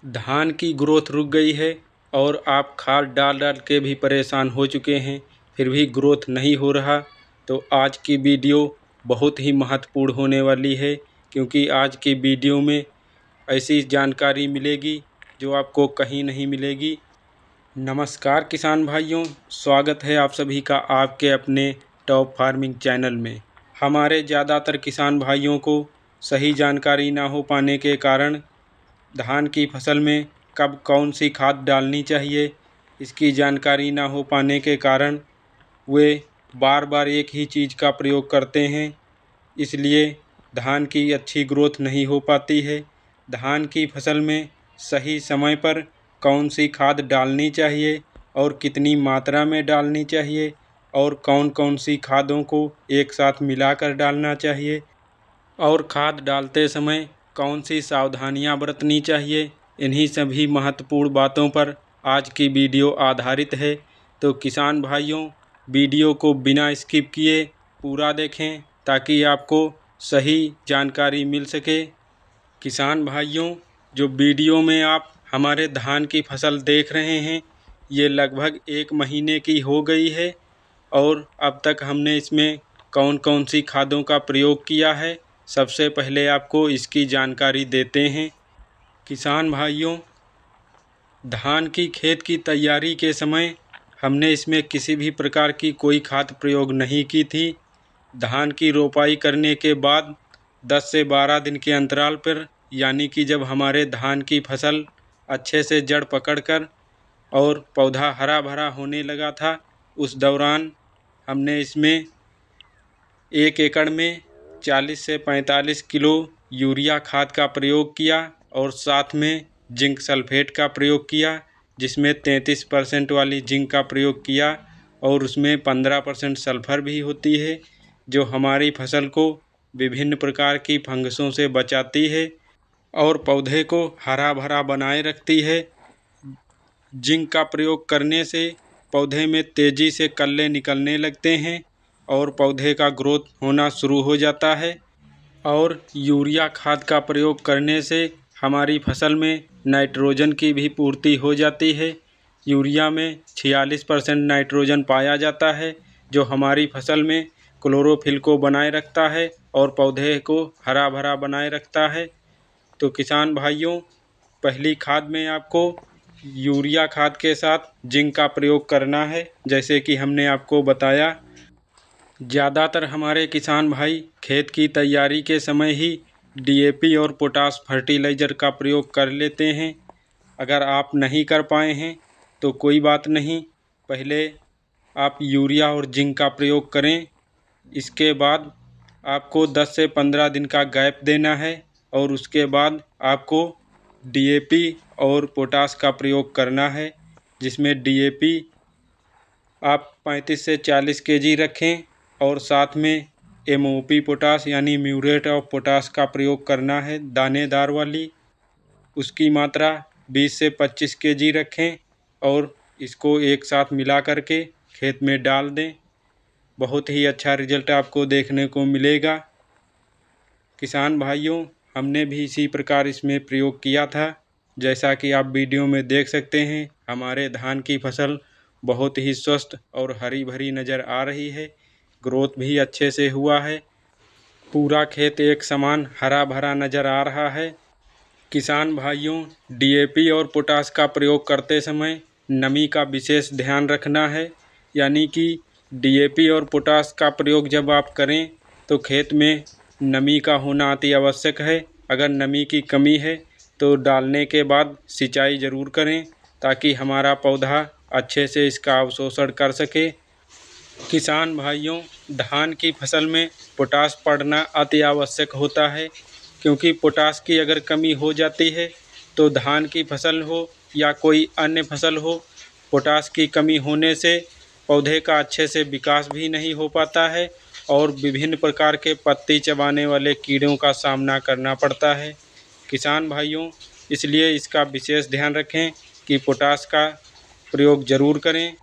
धान की ग्रोथ रुक गई है और आप खाद डाल डाल के भी परेशान हो चुके हैं, फिर भी ग्रोथ नहीं हो रहा, तो आज की वीडियो बहुत ही महत्वपूर्ण होने वाली है, क्योंकि आज की वीडियो में ऐसी जानकारी मिलेगी जो आपको कहीं नहीं मिलेगी। नमस्कार किसान भाइयों, स्वागत है आप सभी का आपके अपने टॉप फार्मिंग चैनल में। हमारे ज़्यादातर किसान भाइयों को सही जानकारी ना हो पाने के कारण धान की फसल में कब कौन सी खाद डालनी चाहिए, इसकी जानकारी ना हो पाने के कारण वे बार बार एक ही चीज़ का प्रयोग करते हैं, इसलिए धान की अच्छी ग्रोथ नहीं हो पाती है। धान की फसल में सही समय पर कौन सी खाद डालनी चाहिए और कितनी मात्रा में डालनी चाहिए और कौन कौन सी खादों को एक साथ मिलाकर डालना चाहिए और खाद डालते समय कौन सी सावधानियां बरतनी चाहिए, इन्हीं सभी महत्वपूर्ण बातों पर आज की वीडियो आधारित है। तो किसान भाइयों, वीडियो को बिना स्किप किए पूरा देखें ताकि आपको सही जानकारी मिल सके। किसान भाइयों, जो वीडियो में आप हमारे धान की फसल देख रहे हैं, ये लगभग 1 महीने की हो गई है और अब तक हमने इसमें कौन कौन सी खादों का प्रयोग किया है, सबसे पहले आपको इसकी जानकारी देते हैं। किसान भाइयों, धान की खेत की तैयारी के समय हमने इसमें किसी भी प्रकार की कोई खाद प्रयोग नहीं की थी। धान की रोपाई करने के बाद 10 से 12 दिन के अंतराल पर, यानी कि जब हमारे धान की फसल अच्छे से जड़ पकड़कर और पौधा हरा भरा होने लगा था, उस दौरान हमने इसमें 1 एकड़ में 40 से 45 किलो यूरिया खाद का प्रयोग किया और साथ में जिंक सल्फेट का प्रयोग किया, जिसमें 33% वाली जिंक का प्रयोग किया और उसमें 15% सल्फर भी होती है, जो हमारी फसल को विभिन्न प्रकार की फंगसों से बचाती है और पौधे को हरा भरा बनाए रखती है। जिंक का प्रयोग करने से पौधे में तेज़ी से कल्ले निकलने लगते हैं और पौधे का ग्रोथ होना शुरू हो जाता है। और यूरिया खाद का प्रयोग करने से हमारी फसल में नाइट्रोजन की भी पूर्ति हो जाती है। यूरिया में 46% नाइट्रोजन पाया जाता है, जो हमारी फसल में क्लोरोफिल को बनाए रखता है और पौधे को हरा भरा बनाए रखता है। तो किसान भाइयों, पहली खाद में आपको यूरिया खाद के साथ जिंक का प्रयोग करना है, जैसे कि हमने आपको बताया। ज़्यादातर हमारे किसान भाई खेत की तैयारी के समय ही डीएपी और पोटास फर्टिलाइज़र का प्रयोग कर लेते हैं। अगर आप नहीं कर पाए हैं तो कोई बात नहीं, पहले आप यूरिया और जिंक का प्रयोग करें। इसके बाद आपको 10 से 15 दिन का गैप देना है और उसके बाद आपको डीएपी और पोटास का प्रयोग करना है, जिसमें डीएपी आप 35 से 40 केजी रखें और साथ में एमओपी पोटास यानी म्यूरेट ऑफ पोटास का प्रयोग करना है, दानेदार वाली। उसकी मात्रा 20 से 25 केजी रखें और इसको एक साथ मिला करके खेत में डाल दें। बहुत ही अच्छा रिजल्ट आपको देखने को मिलेगा। किसान भाइयों, हमने भी इसी प्रकार इसमें प्रयोग किया था। जैसा कि आप वीडियो में देख सकते हैं, हमारे धान की फसल बहुत ही स्वस्थ और हरी भरी नज़र आ रही है। ग्रोथ भी अच्छे से हुआ है, पूरा खेत एक समान हरा भरा नज़र आ रहा है। किसान भाइयों, डीएपी और पोटास का प्रयोग करते समय नमी का विशेष ध्यान रखना है, यानी कि डीएपी और पोटास का प्रयोग जब आप करें तो खेत में नमी का होना अति आवश्यक है। अगर नमी की कमी है तो डालने के बाद सिंचाई ज़रूर करें, ताकि हमारा पौधा अच्छे से इसका अवशोषण कर सके। किसान भाइयों, धान की फसल में पोटास पड़ना अति आवश्यक होता है, क्योंकि पोटास की अगर कमी हो जाती है तो धान की फसल हो या कोई अन्य फसल हो, पोटास की कमी होने से पौधे का अच्छे से विकास भी नहीं हो पाता है और विभिन्न प्रकार के पत्ती चबाने वाले कीड़ों का सामना करना पड़ता है। किसान भाइयों, इसलिए इसका विशेष ध्यान रखें कि पोटास का प्रयोग ज़रूर करें।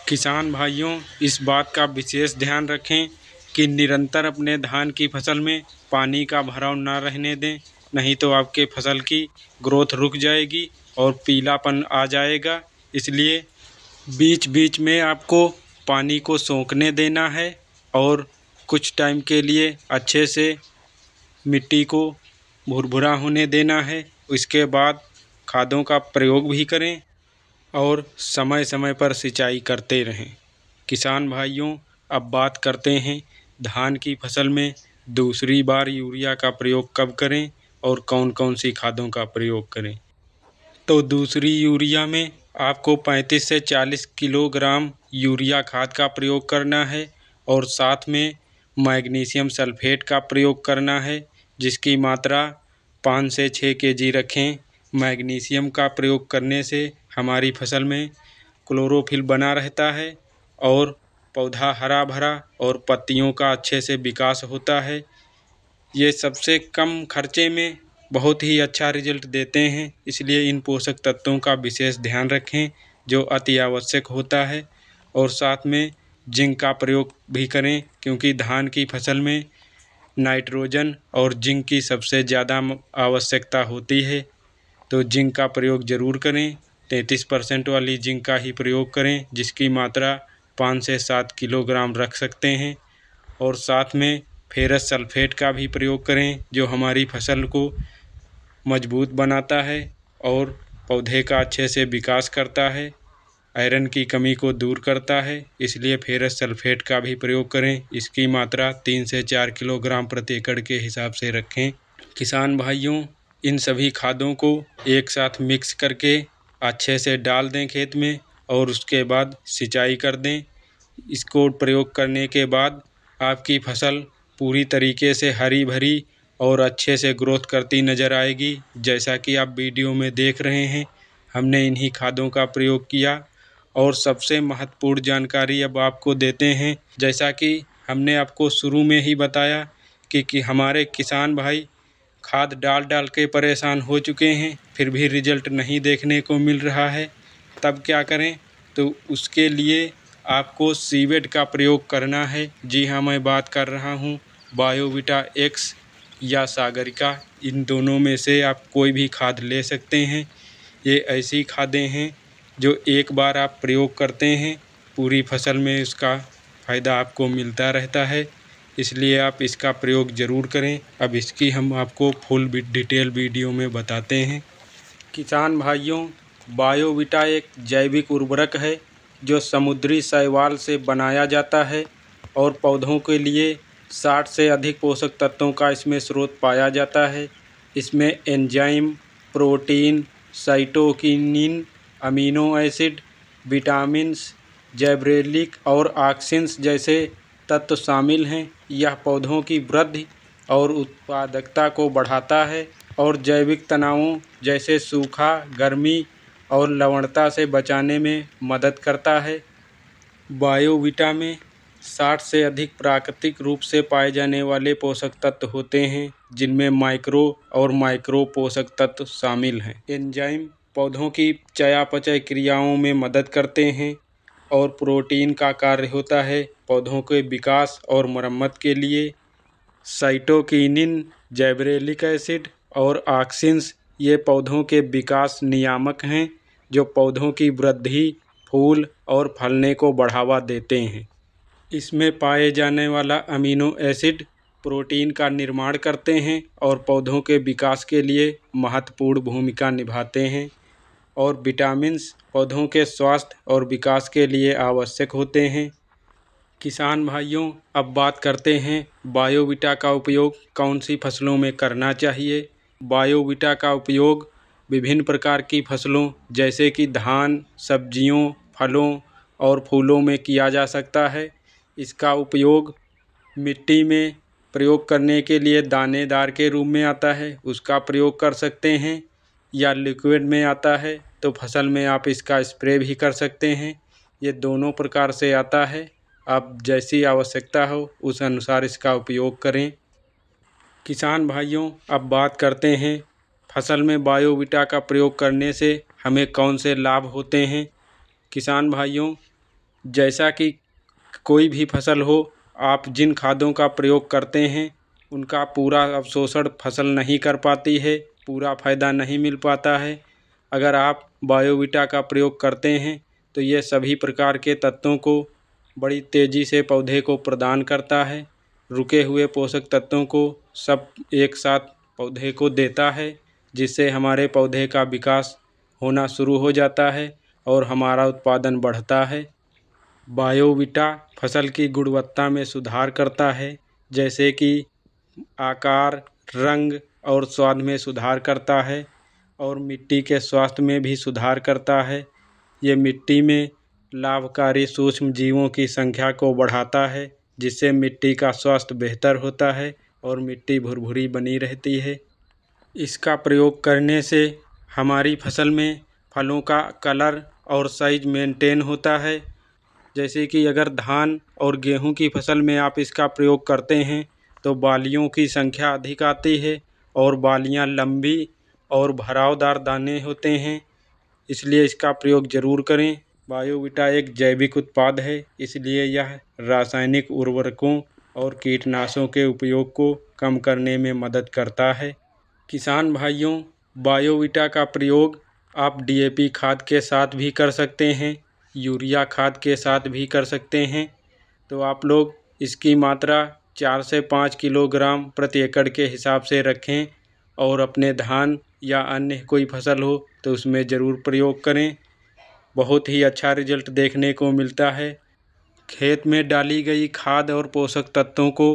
किसान भाइयों, इस बात का विशेष ध्यान रखें कि निरंतर अपने धान की फसल में पानी का भराव ना रहने दें, नहीं तो आपके फसल की ग्रोथ रुक जाएगी और पीलापन आ जाएगा। इसलिए बीच बीच में आपको पानी को सोखने देना है और कुछ टाइम के लिए अच्छे से मिट्टी को भुरभुरा होने देना है। इसके बाद खादों का प्रयोग भी करें और समय समय पर सिंचाई करते रहें। किसान भाइयों, अब बात करते हैं धान की फसल में दूसरी बार यूरिया का प्रयोग कब करें और कौन कौन सी खादों का प्रयोग करें। तो दूसरी यूरिया में आपको 35 से 40 किलोग्राम यूरिया खाद का प्रयोग करना है और साथ में मैग्नीशियम सल्फेट का प्रयोग करना है, जिसकी मात्रा 5 से 6 केजी रखें। मैग्नीशियम का प्रयोग करने से हमारी फसल में क्लोरोफिल बना रहता है और पौधा हरा भरा और पत्तियों का अच्छे से विकास होता है। ये सबसे कम खर्चे में बहुत ही अच्छा रिजल्ट देते हैं। इसलिए इन पोषक तत्वों का विशेष ध्यान रखें जो अति आवश्यक होता है। और साथ में जिंक का प्रयोग भी करें, क्योंकि धान की फसल में नाइट्रोजन और जिंक की सबसे ज़्यादा आवश्यकता होती है। तो जिंक का प्रयोग ज़रूर करें। 33% वाली जिंक का ही प्रयोग करें, जिसकी मात्रा 5 से 7 किलोग्राम रख सकते हैं। और साथ में फेरस सल्फेट का भी प्रयोग करें, जो हमारी फसल को मजबूत बनाता है और पौधे का अच्छे से विकास करता है, आयरन की कमी को दूर करता है। इसलिए फेरस सल्फेट का भी प्रयोग करें। इसकी मात्रा 3 से 4 किलोग्राम प्रति एकड़ के हिसाब से रखें। किसान भाइयों, इन सभी खादों को एक साथ मिक्स करके अच्छे से डाल दें खेत में और उसके बाद सिंचाई कर दें। इसको प्रयोग करने के बाद आपकी फसल पूरी तरीके से हरी भरी और अच्छे से ग्रोथ करती नज़र आएगी। जैसा कि आप वीडियो में देख रहे हैं, हमने इन्हीं खादों का प्रयोग किया। और सबसे महत्वपूर्ण जानकारी अब आपको देते हैं। जैसा कि हमने आपको शुरू में ही बताया कि हमारे किसान भाई खाद डाल डाल के परेशान हो चुके हैं, फिर भी रिजल्ट नहीं देखने को मिल रहा है। तब क्या करें? तो उसके लिए आपको सीवेट का प्रयोग करना है। जी हाँ, मैं बात कर रहा हूँ बायोविटा एक्स या सागरिका। इन दोनों में से आप कोई भी खाद ले सकते हैं। ये ऐसी खादें हैं जो एक बार आप प्रयोग करते हैं, पूरी फसल में इसका फ़ायदा आपको मिलता रहता है। इसलिए आप इसका प्रयोग ज़रूर करें। अब इसकी हम आपको फुल डिटेल वीडियो में बताते हैं। किसान भाइयों, बायोविटा एक जैविक उर्वरक है जो समुद्री शैवाल से बनाया जाता है और पौधों के लिए 60 से अधिक पोषक तत्वों का इसमें स्रोत पाया जाता है। इसमें enzyme, protein, cytokinin, amino acid, vitamins, gibberellic और ऑक्सिन्स जैसे तत्व शामिल हैं। यह पौधों की वृद्धि और उत्पादकता को बढ़ाता है और जैविक तनावों जैसे सूखा, गर्मी और लवणता से बचाने में मदद करता है। बायोविटा में 60 से अधिक प्राकृतिक रूप से पाए जाने वाले पोषक तत्व होते हैं, जिनमें माइक्रो और माइक्रो पोषक तत्व शामिल हैं। एंजाइम पौधों की चयापचय क्रियाओं में मदद करते हैं और प्रोटीन का कार्य होता है पौधों के विकास और मरम्मत के लिए। साइटोकिनिन, जैबरेलिक एसिड और ऑक्सिन्स ये पौधों के विकास नियामक हैं जो पौधों की वृद्धि, फूल और फलने को बढ़ावा देते हैं। इसमें पाए जाने वाला अमीनो एसिड प्रोटीन का निर्माण करते हैं और पौधों के विकास के लिए महत्वपूर्ण भूमिका निभाते हैं। और विटामिन्स पौधों के स्वास्थ्य और विकास के लिए आवश्यक होते हैं। किसान भाइयों, अब बात करते हैं बायोविटा का उपयोग कौन सी फसलों में करना चाहिए। बायोविटा का उपयोग विभिन्न प्रकार की फसलों जैसे कि धान, सब्जियों, फलों और फूलों में किया जा सकता है। इसका उपयोग मिट्टी में प्रयोग करने के लिए दानेदार के रूप में आता है, उसका प्रयोग कर सकते हैं, या लिक्विड में आता है तो फसल में आप इसका स्प्रे भी कर सकते हैं। ये दोनों प्रकार से आता है। आप जैसी आवश्यकता हो उस अनुसार इसका उपयोग करें। किसान भाइयों, अब बात करते हैं फसल में बायोविटा का प्रयोग करने से हमें कौन से लाभ होते हैं। किसान भाइयों, जैसा कि कोई भी फसल हो, आप जिन खादों का प्रयोग करते हैं उनका पूरा अवशोषण फसल नहीं कर पाती है, पूरा फ़ायदा नहीं मिल पाता है। अगर आप बायोवीटा का प्रयोग करते हैं तो ये सभी प्रकार के तत्वों को बड़ी तेज़ी से पौधे को प्रदान करता है। रुके हुए पोषक तत्वों को सब एक साथ पौधे को देता है, जिससे हमारे पौधे का विकास होना शुरू हो जाता है और हमारा उत्पादन बढ़ता है। बायोवीटा फसल की गुणवत्ता में सुधार करता है, जैसे कि आकार, रंग और स्वाद में सुधार करता है और मिट्टी के स्वास्थ्य में भी सुधार करता है। ये मिट्टी में लाभकारी सूक्ष्म जीवों की संख्या को बढ़ाता है, जिससे मिट्टी का स्वास्थ्य बेहतर होता है और मिट्टी भुरभुरी बनी रहती है। इसका प्रयोग करने से हमारी फसल में फलों का कलर और साइज मेंटेन होता है। जैसे कि अगर धान और गेहूं की फसल में आप इसका प्रयोग करते हैं तो बालियों की संख्या अधिक आती है और बालियां लंबी और भरावदार दाने होते हैं, इसलिए इसका प्रयोग ज़रूर करें। बायोवीटा एक जैविक उत्पाद है, इसलिए यह रासायनिक उर्वरकों और कीटनाशकों के उपयोग को कम करने में मदद करता है। किसान भाइयों, बायोवीटा का प्रयोग आप डीएपी खाद के साथ भी कर सकते हैं, यूरिया खाद के साथ भी कर सकते हैं। तो आप लोग इसकी मात्रा 4 से 5 किलोग्राम प्रति एकड़ के हिसाब से रखें और अपने धान या अन्य कोई फसल हो तो उसमें ज़रूर प्रयोग करें। बहुत ही अच्छा रिजल्ट देखने को मिलता है। खेत में डाली गई खाद और पोषक तत्वों को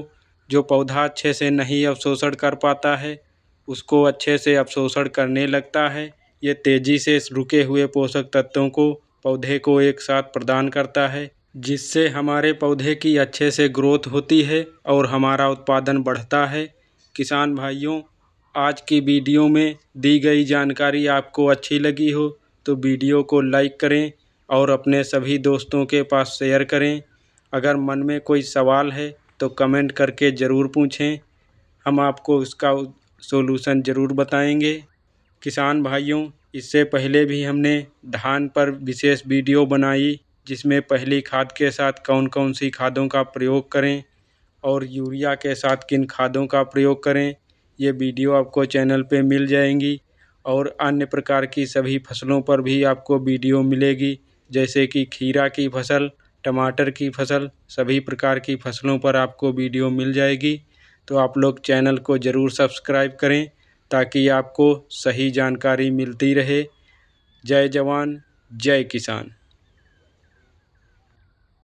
जो पौधा अच्छे से नहीं अवशोषण कर पाता है, उसको अच्छे से अवशोषण करने लगता है। ये तेज़ी से रुके हुए पोषक तत्वों को पौधे को एक साथ प्रदान करता है, जिससे हमारे पौधे की अच्छे से ग्रोथ होती है और हमारा उत्पादन बढ़ता है। किसान भाइयों, आज की वीडियो में दी गई जानकारी आपको अच्छी लगी हो तो वीडियो को लाइक करें और अपने सभी दोस्तों के पास शेयर करें। अगर मन में कोई सवाल है तो कमेंट करके ज़रूर पूछें, हम आपको उसका सॉल्यूशन ज़रूर बताएंगे। किसान भाइयों, इससे पहले भी हमने धान पर विशेष वीडियो बनाई, जिसमें पहली खाद के साथ कौन कौन सी खादों का प्रयोग करें और यूरिया के साथ किन खादों का प्रयोग करें, ये वीडियो आपको चैनल पे मिल जाएंगी। और अन्य प्रकार की सभी फसलों पर भी आपको वीडियो मिलेगी, जैसे कि खीरा की फसल, टमाटर की फसल, सभी प्रकार की फसलों पर आपको वीडियो मिल जाएगी। तो आप लोग चैनल को ज़रूर सब्सक्राइब करें ताकि आपको सही जानकारी मिलती रहे। जय जवान, जय किसान।